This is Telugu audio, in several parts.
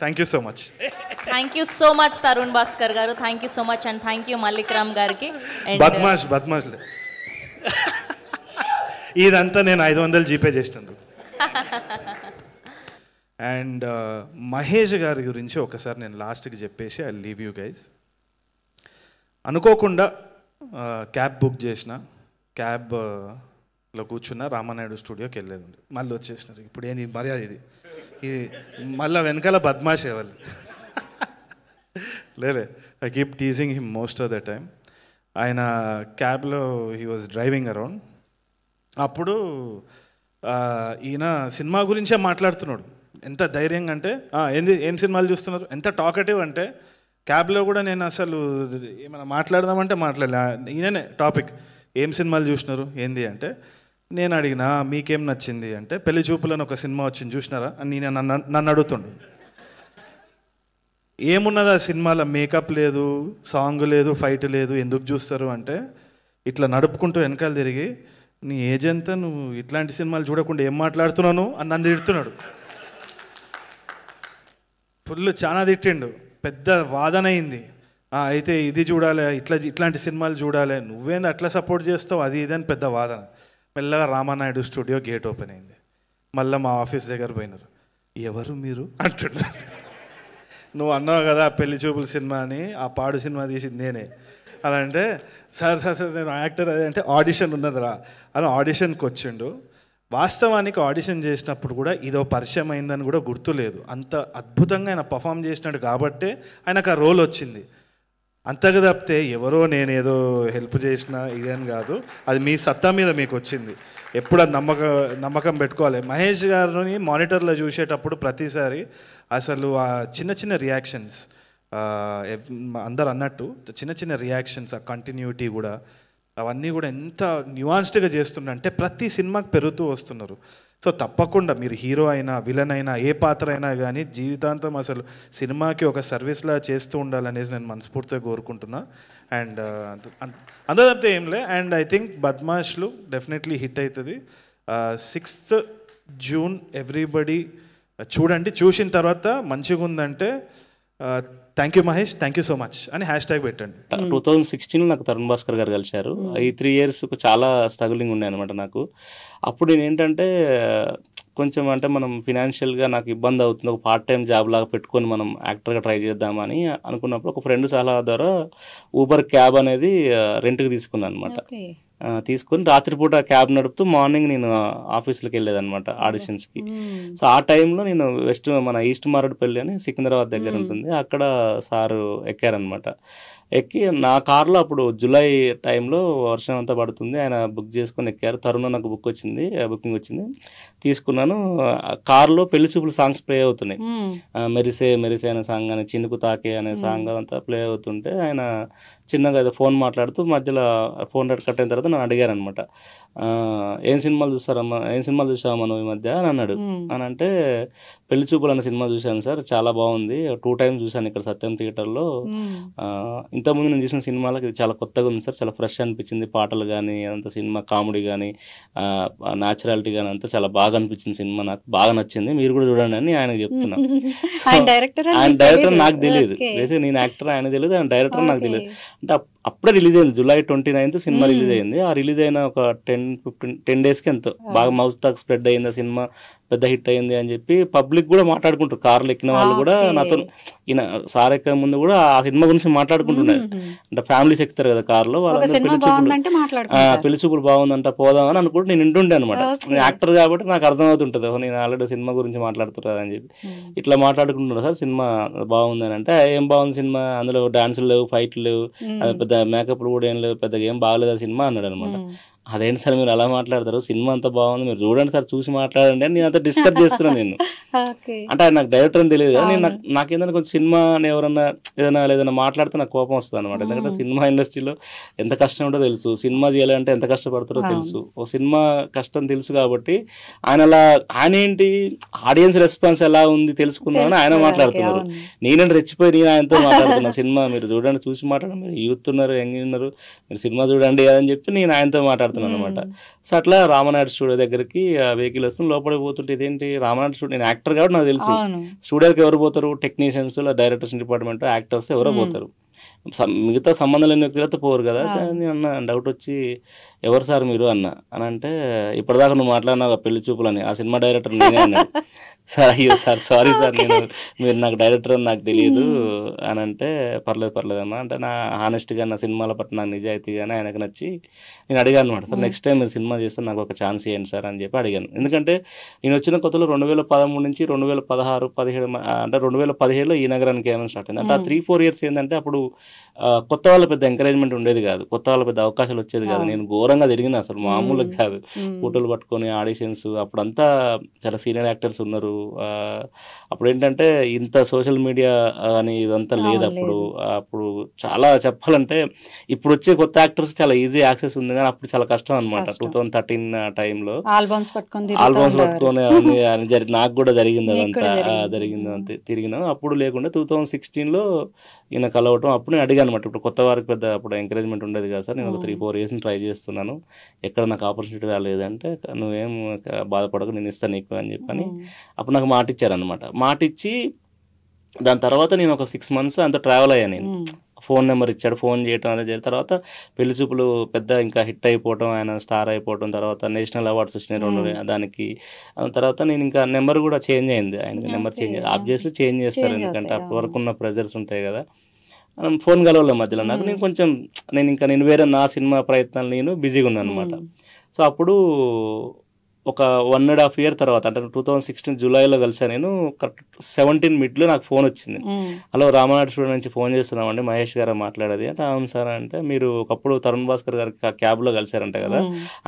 Thank you so much. Thank you so much Tarun Bhaskar గారు, thank you so much and thank you Mallik Ram గారికి. బద్మాష్లే ఇదంతా నేను 500 జీపే చేసినందుకు. అండ్ మహేష్ గారి గురించి ఒకసారి నేను లాస్ట్కి చెప్పేసి ఐ లీవ్ యూ గైజ్. అనుకోకుండా క్యాబ్ బుక్ చేసిన, క్యాబ్లో కూర్చున్న రామానాయుడు స్టూడియోకి వెళ్ళేది, మళ్ళీ వచ్చేసినారు. ఇప్పుడు ఏంది మర్యాద ఇది మళ్ళీ వెనకాల బద్మాష్ వాళ్ళు. లేలే, I keep teasing him most of the time. ఆయన క్యాబ్లో హీ వాజ్ డ్రైవింగ్ అరౌండ్. అప్పుడు ఈయన సినిమా గురించే మాట్లాడుతున్నాడు. ఎంత ధైర్యంగా అంటే ఏం సినిమాలు చూస్తున్నారు, ఎంత టాకటివ్ అంటే క్యాబ్లో కూడా నేను అసలు ఏమైనా మాట్లాడదామంటే మాట్లాడలే. ఈయననే టాపిక్, ఏం సినిమాలు చూసినారు ఏంది అంటే, నేను అడిగినా మీకేం నచ్చింది అంటే, పెళ్లి చూపులని ఒక సినిమా వచ్చింది చూసినారా అని నేను నన్ను అడుగుతుండు. ఏమున్నది ఆ సినిమాలో, మేకప్ లేదు, సాంగ్ లేదు, ఫైట్ లేదు, ఎందుకు చూస్తారు అంటే, ఇట్లా నడుపుకుంటూ వెనకాల తిరిగి నీ ఏజ్ ఎంత, నువ్వు ఇట్లాంటి సినిమాలు చూడకుండా ఏం మాట్లాడుతున్నాను అని నన్ను తిడుతున్నాడు. ఫుల్ చాలా తిట్టిండు, పెద్ద వాదన అయింది. అయితే ఇది చూడాలి, ఇట్లాంటి సినిమాలు చూడాలి, నువ్వేంది అట్లా సపోర్ట్ చేస్తావు, అది ఇదని పెద్ద వాదన. మెల్లగా రామానాయుడు స్టూడియో గేట్ ఓపెన్ అయింది. మళ్ళీ మా ఆఫీస్ దగ్గర పోయినారు. ఎవరు మీరు అంటున్నారు. నువ్వు అన్నావు కదా పెళ్లి చూపుల సినిమా అని, ఆ పాడు సినిమా తీసింది నేనే. అలా అంటే సార్ నేను యాక్టర్ అదే అంటే, ఆడిషన్ ఉన్నదిరా అని ఆడిషన్కి వచ్చిండు. వాస్తవానికి ఆడిషన్ చేసినప్పుడు కూడా ఇదో పరిచయం అయిందని కూడా గుర్తులేదు. అంత అద్భుతంగా ఆయన పర్ఫామ్ చేసినాడు కాబట్టే ఆయనకు ఆ రోల్ వచ్చింది. అంతగా తప్పితే ఎవరో నేనేదో హెల్ప్ చేసిన ఇదేం కాదు, అది మీ సత్తా మీద మీకు వచ్చింది. ఎప్పుడు అది నమ్మకం పెట్టుకోవాలి. మహేష్ గారిని మానిటర్లో చూసేటప్పుడు ప్రతిసారి అసలు ఆ చిన్న చిన్న రియాక్షన్స్, అందరు అన్నట్టు చిన్న చిన్న రియాక్షన్స్, ఆ కంటిన్యూటీ కూడా, అవన్నీ కూడా ఎంత న్యూయాన్స్డ్గా చేస్తుండంటే ప్రతి సినిమాకి పెరుగుతూ వస్తున్నారు. సో తప్పకుండా మీరు హీరో అయినా విలన్ అయినా ఏ పాత్ర అయినా కానీ జీవితాంతం అసలు సినిమాకి ఒక సర్వీస్లా చేస్తూ ఉండాలనేసి నేను మనస్ఫూర్తిగా కోరుకుంటున్నా. అండ్ అంతా తప్పితే ఏంలే. అండ్ ఐ థింక్ బద్మాష్లు డెఫినెట్లీ హిట్ అవుతుంది. 6th June ఎవ్రీబడి చూడండి. చూసిన తర్వాత మంచిగా ఉందంటే thank you Mahesh, thank you so much అని హ్యాష్ట్యాగ్ పెట్టండి. 2016 నాకు తరుణ్ భాస్కర్ గారు కలిశారు. ఈ 3 years చాలా స్ట్రగులింగ్ ఉండే అనమాట నాకు. అప్పుడు నేను ఏంటంటే కొంచెం అంటే మనం ఫినాన్షియల్గా నాకు ఇబ్బంది అవుతుంది, ఒక పార్ట్ టైం జాబ్ లాగా పెట్టుకొని మనం యాక్టర్గా ట్రై చేద్దామని అనుకున్నప్పుడు ఒక ఫ్రెండ్ సలహా ద్వారా ఊబర్ క్యాబ్ అనేది రెంట్కి తీసుకున్నాను అనమాట. తీసుకొని రాత్రిపూట క్యాబ్ నడుపుతూ మార్నింగ్ నేను ఆఫీస్లోకి వెళ్ళేదనమాట ఆడిషన్స్కి. సో ఆ టైంలో నేను మన ఈస్ట్ మారేడుపల్లి అని సికింద్రాబాద్ దగ్గర ఉంటుంది, అక్కడ సారు ఎక్కారనమాట. ఎక్కి నా కార్లో అప్పుడు జూలై టైంలో వర్షం అంతా పడుతుంది, ఆయన బుక్ చేసుకొని ఎక్కారు. తరుణ నాకు బుకింగ్ వచ్చింది, తీసుకున్నాను. కార్లో పెళ్లి చూపులు సాంగ్స్ ప్లే అవుతున్నాయి. మెరిసే మెరిసే అనే సాంగ్ అని, చినుకు తాకే అనే సాంగ్ అంతా ప్లే అవుతుంటే ఆయన చిన్నగా ఏదో ఫోన్ మాట్లాడుతూ మధ్యలో ఫోన్ రేట్ కట్ అయిన తర్వాత నన్ను అడిగారు అనమాట, ఏం సినిమాలు చూసావమ్మా నువ్వు ఈ మధ్య అని అన్నాడు. అని అంటే పెళ్లి చూపులు అనే సినిమా చూశాను సార్, చాలా బాగుంది, 2 times చూశాను ఇక్కడ సత్యం థియేటర్లో. ఇంతకుముందు నేను చూసిన సినిమాలకు ఇది చాలా కొత్తగా ఉంది సార్, చాలా ఫ్రెష్ అనిపించింది, పాటలు కానీ అదంతా సినిమా కామెడీ కానీ న్యాచురాలిటీ కానీ అంతా చాలా బాగా అనిపించింది సినిమా, నాకు బాగా నచ్చింది, మీరు కూడా చూడండి అని ఆయనకు చెప్తున్నా. ఆయన డైరెక్టర్ నాకు తెలియదు, బేసిక్గా నేను యాక్టర్ ఆయన తెలియదు, ఆయన డైరెక్టర్ నాకు తెలియదు. అంటే అప్పుడే రిలీజ్ అయింది, July 29th సినిమా రిలీజ్ అయింది. ఆ రిలీజ్ అయిన ఒక 10 daysకి ఎంతో బాగా మౌత్ టాక్ స్ప్రెడ్ అయింది, ఆ సినిమా పెద్ద హిట్ అయింది అని చెప్పి పబ్లిక్ కూడా మాట్లాడుకుంటారు. కార్లు ఎక్కిన వాళ్ళు కూడా నాతో, ఈయన సార్ ఎక్క ముందు కూడా ఆ సినిమా గురించి మాట్లాడుకుంటున్నారు. అంటే ఫ్యామిలీస్ ఎక్కుతారు కదా కార్లో, వాళ్ళందరూ పెళ్లి చూపులు బాగుందంట పోదాం అని అనుకుంటే నేను వింటుండే అనమాట. నేను యాక్టర్ కాబట్టి నాకు అర్థమవుతుంటుంది, నేను ఆల్రెడీ సినిమా గురించి మాట్లాడుతున్నారు అని చెప్పి ఇట్లా మాట్లాడుకుంటున్నారు. సార్ సినిమా బాగుందని అంటే, ఏం బాగుంది సినిమా, అందులో డాన్సులు లేవు, ఫైట్లు లేవు, పెద్ద మేకప్లు కూడా ఏం లేవు, పెద్దగా ఏం బాగలేదు ఆ సినిమా అన్నాడు అనమాట. అదేంటి సార్ మీరు అలా మాట్లాడతారు, సినిమా అంతా బాగుంది, మీరు చూడండి సార్, చూసి మాట్లాడండి అని నేను అంతా డిస్కస్ చేస్తున్నాను. నేను అంటే నాకు డైరెక్టర్ అని తెలియదు, నేను నాకేంటంటే కొంచెం సినిమా ఎవరన్నా ఏదైనా మాట్లాడితే నాకు కోపం వస్తుంది అనమాట. ఎందుకంటే సినిమా ఇండస్ట్రీలో ఎంత కష్టం ఉంటో తెలుసు, సినిమా చేయాలంటే ఎంత కష్టపడతారో తెలుసు, ఓ సినిమా కష్టం తెలుసు కాబట్టి ఆయన ఏంటి ఆడియన్స్ రెస్పాన్స్ ఎలా ఉంది తెలుసుకుందామని ఆయన మాట్లాడుతున్నారు. నేనంటే రెచ్చిపోయి నేను ఆయనతో మాట్లాడుతున్నా, సినిమా మీరు చూడండి, చూసి మాట్లాడండి, మీరు యూత్ ఉన్నారు, యంగ్ ఉన్నారు, మీరు సినిమా చూడండి అని చెప్పి నేను ఆయనతో మాట్లాడుతున్నాను. మాట్లాడుతున్నాను అనమాట. సో అట్లా రామనాయుడు స్టూడియో దగ్గరికి వెహికల్ వస్తుంది, లోపలికి పోతుంటే ఇదేంటి రామనాయుడు స్టూడియో, నేను యాక్టర్ కాబట్టి నాకు తెలుసు స్టూడియోకి ఎవరు పోతారు, టెక్నీషియన్స్, డైరెక్టర్స్ డిపార్ట్మెంట్, యాక్టర్స్ ఎవరో పోతారు, మిగతా సంబంధం లేని వ్యక్తులతో పోరు కదా. అన్న డౌట్ వచ్చి ఎవరు సార్ మీరు అని అంటే, ఇప్పటిదాకా నువ్వు మాట్లాడినావు పెళ్లి చూపులని, ఆ సినిమా డైరెక్టర్ నేనే అన్నాడు. సార్ అయ్యో సార్ సారీ సార్, మీరు నాకు డైరెక్టర్ అని నాకు తెలియదు అని అంటే, పర్లేదు అమ్మా అంటే, నా హానెస్ట్గా నా సినిమాల పట్ల నాకు నిజాయితీగానే ఆయనకు నచ్చి నేను అడిగాను అనమాట, సార్ నెక్స్ట్ టైం మీరు సినిమా చేస్తే నాకు ఒక ఛాన్స్ ఇవ్వండి సార్ అని చెప్పి అడిగాను. ఎందుకంటే నేను వచ్చిన కొత్తలో 2013 నుంచి 2016, 17 అంటే 2017లో ఈ నగరానికి ఏమైనా స్టార్ట్ అయింది. అంటే ఆ 3-4 ఇయర్స్ ఏంటంటే అప్పుడు కొత్త వాళ్ళ పెద్ద ఎంకరేజ్మెంట్ ఉండేది కాదు, కొత్త వాళ్ళ పెద్ద అవకాశాలు వచ్చేది కాదు. నేను ఘోరంగా తిరిగిన, అసలు మామూలుగా కాదు, ఫోటోలు పట్టుకొని ఆడిషన్స్, అప్పుడంతా చాలా సీనియర్ యాక్టర్స్ ఉన్నారు. అప్పుడు ఏంటంటే ఇంత సోషల్ మీడియా అని ఇదంతా లేదు అప్పుడు చాలా చెప్పాలంటే ఇప్పుడు వచ్చే కొత్త యాక్టర్స్ చాలా ఈజీ యాక్సెస్ ఉంది, కానీ అప్పుడు చాలా కష్టం అనమాట. 2013 టైంలో ఆల్బమ్స్ పట్టుకొని నాకు కూడా జరిగింది, అదంతా తిరిగినాం. అప్పుడు లేకుండా 2016లో ఈయన కలవటం, అప్పుడు నేను అడిగాను అనమాట, ఇప్పుడు కొత్త వారికి పెద్ద అప్పుడు ఎంకరేజ్మెంట్ ఉండేది కదా సార్, నేను ఒక 3-4 ఇయర్స్ ట్రై చేస్తున్నాను, ఎక్కడ నాకు ఆపర్చునిటీ రాలేదంటే, నువ్వేం బాధపడకు నేను ఇస్తాను నీకు అని చెప్పని అప్పుడు నాకు మాట ఇచ్చారనమాట. మాట ఇచ్చి దాని తర్వాత నేను ఒక 6 months అంత ట్రావెల్ అయ్యాను. నేను ఫోన్ నెంబర్ ఇచ్చాడు, ఫోన్ చేయడం అనేది జరిగిన తర్వాత పెళ్లి చూపులు పెద్ద ఇంకా హిట్ అయిపోవటం, ఆయన స్టార్ అయిపోవటం, తర్వాత నేషనల్ అవార్డ్స్ వచ్చినాయి 2 దానికి. తర్వాత నేను ఇంకా నెంబర్ కూడా చేంజ్ అయింది, ఆయన నెంబర్ ఆబ్వియస్లీ చేంజ్ చేస్తారు, ఎందుకంటే అప్పటి వరకు ఉన్న ప్రెజర్స్ ఉంటాయి కదా. ఫోన్ కలవలే మధ్యలో నాకు, నేను వేరే నా సినిమా ప్రయత్నాలు నేను బిజీగా ఉన్నాను అనమాట. సో అప్పుడు ఒక 1.5 year తర్వాత, అంటే 2016 జూలైలో కలిసాను నేను. కరెక్ట్ 17 midలో నాకు ఫోన్ వచ్చింది, హలో రామనాయుడు స్టూడియో నుంచి ఫోన్ చేస్తున్నామండి, మహేష్ గారు మాట్లాడేది అంటే. అవును సార్ అంటే, మీరు ఒకప్పుడు తరుణ్ భాస్కర్ గారికి క్యాబ్లో కలిసారంట కదా,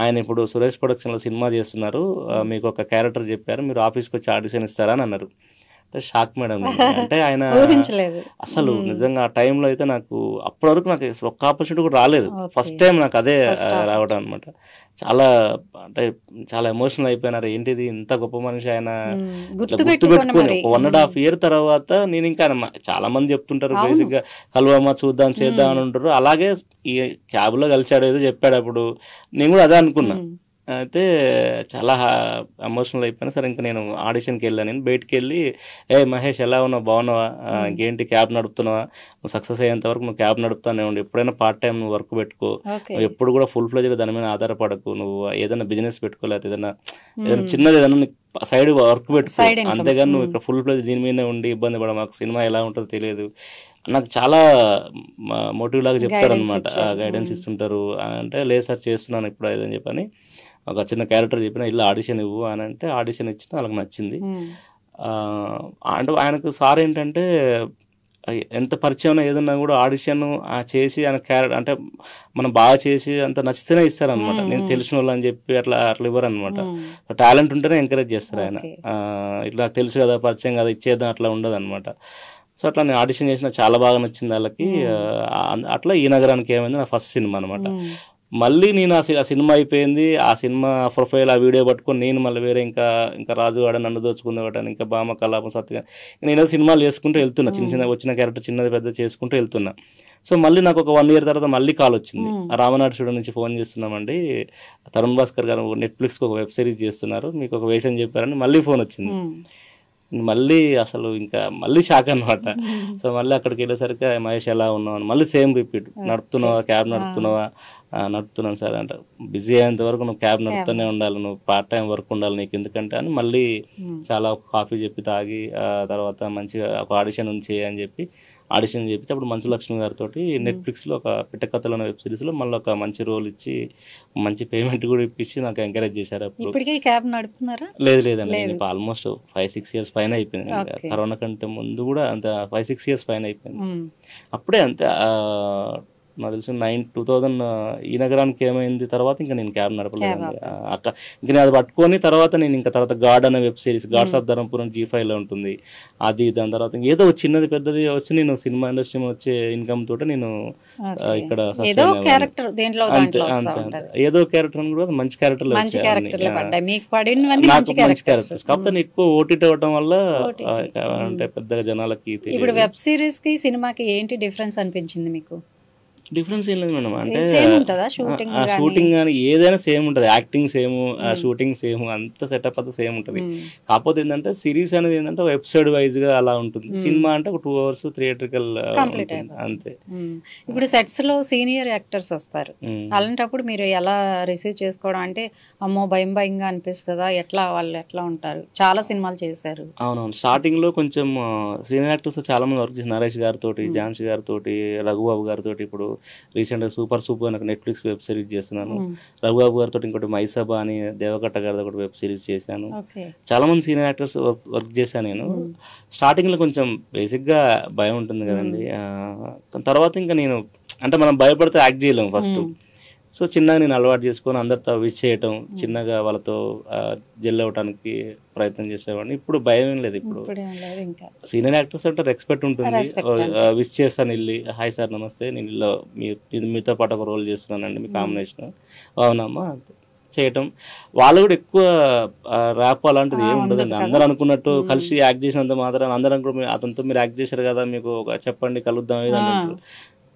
ఆయన ఇప్పుడు సురేష్ ప్రొడక్షన్లో సినిమా చేస్తున్నారు, మీకు ఒక క్యారెక్టర్ చెప్పారు, మీరు ఆఫీస్కి వచ్చి ఆడిషన్ ఇస్తారా అని అన్నారు. షాక్ మేడం, అంటే ఆయన అసలు నిజంగా ఆ టైంలో అయితే నాకు అప్పటి వరకు నాకు ఒక్క ఆపర్చునిటీ కూడా రాలేదు, ఫస్ట్ టైం నాకు అదే రావడం అనమాట. చాలా అంటే చాలా ఎమోషనల్ అయిపోయినారు, ఏంటిది ఇంత గొప్ప మనిషి ఆయన గుర్తుపెట్టుకుని 1.5 year తర్వాత. నేను ఇంకా చాలా మంది చెప్తుంటారు బేసిక్ గా కలువమ్మ చూద్దాం చేద్దాం అని ఉంటారు, అలాగే ఈ క్యాబ్ లో కలిసాడు ఏదో చెప్పాడు, అప్పుడు నేను కూడా అదే అనుకున్నా. అయితే చాలా ఎమోషనల్ అయిపోయినా సరే, ఇంకా నేను ఆడిషన్కి వెళ్ళాను. నేను బయటికి వెళ్ళి, మహేష్ ఎలా ఉన్నావు, బాగున్నావా, ఇంకేంటి క్యాబ్ నడుపుతున్నావా, నువ్వు సక్సెస్ అయ్యేంత వరకు నువ్వు క్యాబ్ నడుపుతానే ఉండి, ఎప్పుడైనా పార్ట్ టైం నువ్వు వర్క్ పెట్టుకో, నువ్వు ఎప్పుడు కూడా ఫుల్ ఫ్లెజ్గా దాని మీద ఆధారపడకు, నువ్వు ఏదైనా బిజినెస్ పెట్టుకో, లేకపోతే ఏదైనా చిన్నది ఏదైనా సైడ్ వర్క్ పెట్టుకో, అంతేగాని నువ్వు ఇక్కడ ఫుల్ ఫ్లెజ్ దీని మీదనే ఉండి ఇబ్బంది పడ, మాకు సినిమా ఎలా ఉంటుందో తెలియదు. నాకు చాలా మోటివ్ లాగా చెప్తారనమాట, గైడెన్స్ ఇస్తుంటారు. అంటే లేదు సార్ చేస్తున్నాను ఇప్పుడు అదని చెప్పని ఒక చిన్న క్యారెక్టర్ చెప్పిన, ఇలా ఆడిషన్ ఇవ్వు అని అంటే ఆడిషన్ ఇచ్చిన, వాళ్ళకి నచ్చింది. అంటే ఆయనకు సార్ ఏంటంటే ఎంత పరిచయం ఏదన్నా కూడా ఆడిషన్ చేసి ఆయన క్యారెక్టర్ అంటే మనం బాగా చేసి అంత నచ్చితేనే ఇస్తారనమాట. నేను తెలిసిన వాళ్ళు అని చెప్పి అట్లా ఇవ్వరు అనమాట. టాలెంట్ ఉంటేనే ఎంకరేజ్ చేస్తారు ఆయన. ఇట్లా తెలుసు కదా, పరిచయం కదా, ఇచ్చేద్దాం అట్లా ఉండదు అనమాట. సో అట్లా నేను ఆడిషన్ చేసిన, చాలా బాగా నచ్చింది వాళ్ళకి. అట్లా ఈ నగరానికి ఏమైంది నా ఫస్ట్ సినిమా అనమాట. మళ్ళీ నేను ఆ సినిమా అయిపోయింది, ఆ సినిమా ప్రొఫైల్ ఆ వీడియో పట్టుకొని నేను మళ్ళీ వేరే ఇంకా రాజువాడ, నన్ను దోచుకుందాం, ఇంకా బామ కలాపం, సత్య, నేను సినిమాలు చేసుకుంటూ వెళ్తున్నా, చిన్న వచ్చిన క్యారెక్టర్ చిన్నది పెద్ద చేసుకుంటూ వెళ్తున్నా. సో మళ్ళీ నాకు ఒక 1 year తర్వాత మళ్ళీ కాల్ వచ్చింది, రామనాయుడు స్టూడియో నుంచి ఫోన్ చేస్తున్నామండి, తరుణ్ భాస్కర్ గారు నెట్ఫ్లిక్స్కి ఒక వెబ్ సిరీస్ చేస్తున్నారు, మీకు ఒక వేషం చెప్పారని మళ్ళీ ఫోన్ వచ్చింది. మళ్ళీ అసలు ఇంకా మళ్ళీ షాక్ అనమాట. సో మళ్ళీ అక్కడికి వెళ్ళేసరికి మహేష్ ఎలా ఉన్నావు అని మళ్ళీ సేమ్ రిపీట్, నడుపుతున్నావా క్యాబ్ నడుపుతున్నావా, నడుపుతున్నాను సార్ అంటే, బిజీ అయ్యేంత వరకు నువ్వు క్యాబ్ నడుపుతూనే ఉండాలి, నువ్వు పార్ట్ టైం వర్క్ ఉండాలి నీకు, ఎందుకంటే అని మళ్ళీ చాలా కాఫీ చెప్పి తాగి తర్వాత మంచిగా ఒక ఆడిషన్ ఉంది అని చెప్పి ఆడిషన్ చేపించి అప్పుడు మంచు లక్ష్మి గారితో నెట్ఫ్లిక్స్లో ఒక పిట్టకథలు అనే వెబ్ సిరీస్లో మళ్ళీ ఒక మంచి రోల్ ఇచ్చి మంచి పేమెంట్ కూడా ఇప్పించి నాకు ఎంకరేజ్ చేశారు. అప్పుడు క్యాబ్ నడుపుతున్నారా? లేదండి, నేను ఆల్మోస్ట్ 5-6 years పైన అయిపోయింది. కరోనా కంటే ముందు కూడా అంత 5-6 years పైన అయిపోయింది. అప్పుడే అంతే నాకు తెలిసి 2000 ఈ నగరానికి ఏమైంది తర్వాత ఇంకా నేను క్యాబ్ నడపలేదు అక్క. ఇంకా నేను అది పట్టుకొని తర్వాత నేను ఇంకా తర్వాత గాడ్ అనే web series, gods of Dharampuram G5లో ఉంటుంది అది. దాని తర్వాత ఏదో చిన్నది పెద్దది వచ్చి నేను సినిమా ఇండస్ట్రీ వచ్చే ఇన్కమ్ తోటి నేను ఇక్కడ ఏదో క్యారెక్టర్ కూడా మంచి క్యారెక్టర్లు మంచి క్యారెక్టర్స్, కాకపోతే ఎక్కువ ఓటీటీ అవ్వడం వల్ల అంటే పెద్దగా జనాలకి. ఇప్పుడు వెబ్ సిరీస్ కి సినిమాకి ఏంటి డిఫరెన్స్ అనిపించింది మీకు? డిఫరెన్స్ ఏం లేదు మేడం. అంటే సేమ్ ఉంటుందా షూటింగ్ షూటింగ్ కానీ ఏదైనా సేమ్ ఉంటుంది, యాక్టింగ్ సేమ్, షూటింగ్ సేమ్, అంత సెటప్ అంతా సేమ్ ఉంటుంది. కాకపోతే ఏంటంటే సిరీస్ అనేది ఏంటంటే ఎపిసోడ్ వైజ్ గా అలా ఉంటుంది. సినిమా అంటే ఒక 2 hours థియేట్రికల్ అంతే. ఇప్పుడు సెట్స్ లో సీనియర్ యాక్టర్స్ వస్తారు, అలాంటప్పుడు మీరు ఎలా రిసీవ్ చేసుకోవడం? అంటే అమ్మో భయం భయంగా అనిపిస్తుందా? వాళ్ళు ఎట్లా ఉంటారు? చాలా సినిమాలు చేశారు. అవునవును, స్టార్టింగ్ లో కొంచెం సీనియర్ యాక్టర్స్ చాలా మంది వర్క్ చేసి, నరేష్ గారితో, ఝాన్సీ గారితో, రఘుబాబు గారితో, ఇప్పుడు రీసెంట్గా సూపర్ నాకు నెట్ఫ్లిక్స్ వెబ్ సిరీస్ చేస్తున్నాను. రఘుబాబు గారితో ఇంకోటి మైసభ అని దేవకట్ట గారితో ఒకటి వెబ్ సిరీస్ చేశాను. చాలా మంది సీనియర్ యాక్టర్స్ వర్క్ చేశాను నేను. స్టార్టింగ్ లో కొంచెం బేసిక్ గా భయం ఉంటుంది కదండి. తర్వాత ఇంకా నేను అంటే మనం భయపడితే యాక్ట్ చేయలేము ఫస్ట్. సో చిన్నగా నేను అలవాటు చేసుకొని అందరితో విష్ చేయటం, చిన్నగా వాళ్ళతో జెల్ అవ్వడానికి ప్రయత్నం చేసేవాడిని. ఇప్పుడు భయం ఏం లేదు. ఇప్పుడు సీనియర్ యాక్టర్స్ అంటే రెస్పెక్ట్ ఉంటుంది. విష్ చేస్తాను వెళ్ళి, హాయ్ సార్ నమస్తే, నేను ఇలా మీతో పాటు ఒక రోల్ చేస్తున్నానండి, మీ కాంబినేషన్ అవునమ్మా చేయటం. వాళ్ళు కూడా ఎక్కువ ర్యాప్ అలాంటిది ఏమి ఉండదండి. అందరూ అనుకున్నట్టు కలిసి యాక్ట్ చేసినంత మాత్రం అందరూ అనుకున్న అతనితో మీరు యాక్ట్ చేశారు కదా, మీకు చెప్పండి కలుద్దాం ఇది అన్నట్టు.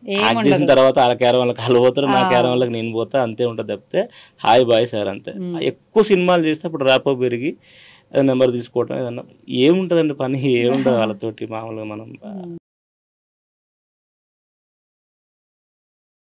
యాక్ట్ చేసిన తర్వాత వాళ్ళ క్యారం వాళ్ళకి వాళ్ళు పోతారు, నా క్యారం వాళ్ళకి నేను పోతా, అంతే ఉంటుంది తప్పితే హాయ్ బాయ్ సార్ అంతే. ఎక్కువ సినిమాలు చేస్తే అప్పుడు ర్యాప్ పెరిగి నెంబర్ తీసుకోవటం ఏదన్నా ఏముంటుందండి పని, ఏముంటుంది వాళ్ళతోటి మామూలుగా మనం